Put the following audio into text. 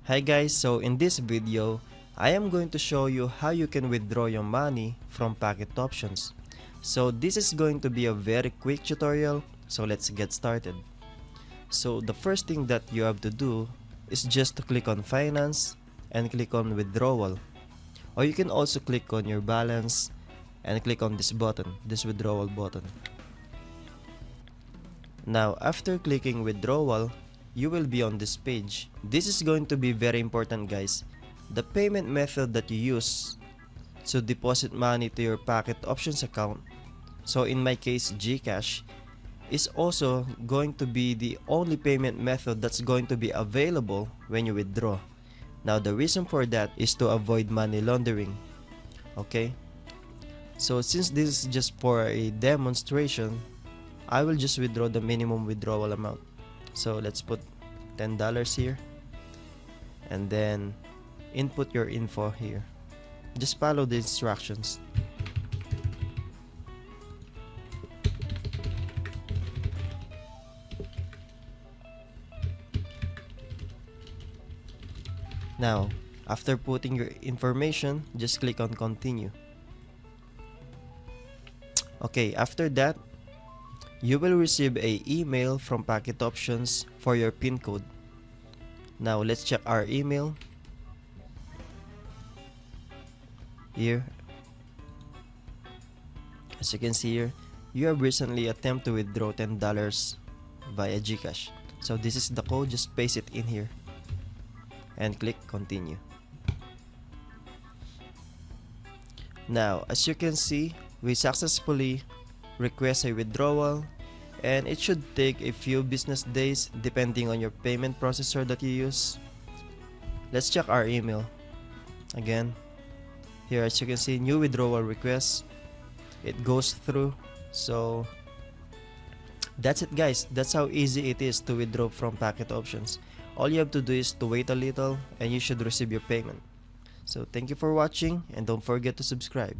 Hi guys, so in this video, I am going to show you how you can withdraw your money from PocketOptions. So this is going to be a very quick tutorial, so let's get started. So the first thing that you have to do is just to click on Finance and click on Withdrawal. Or you can also click on your balance and click on this button, this withdrawal button. Now after clicking withdrawal, you will be on this page. This is going to be very important, guys. The payment method that you use to deposit money to your PocketOptions account, so in my case GCASH, is also going to be the only payment method that's going to be available when you withdraw. Now the reason for that is to avoid money laundering. Okay, so since this is just for a demonstration, I will just withdraw the minimum withdrawal amount. So let's put $10 here and then input your info here. Just follow the instructions. Now, after putting your information, just click on continue. Okay, after that, you will receive an email from PocketOptions for your PIN code. Now let's check our email. Here, as you can see here, you have recently attempted to withdraw $10 via GCash. So this is the code, just paste it in here and click continue. Now as you can see, we successfully request a withdrawal, and it should take a few business days depending on your payment processor that you use. Let's check our email again. Here, as you can see, new withdrawal request, it goes through. So that's it, guys. That's how easy it is to withdraw from PocketOptions. All you have to do is to wait a little and you should receive your payment. So thank you for watching, and don't forget to subscribe.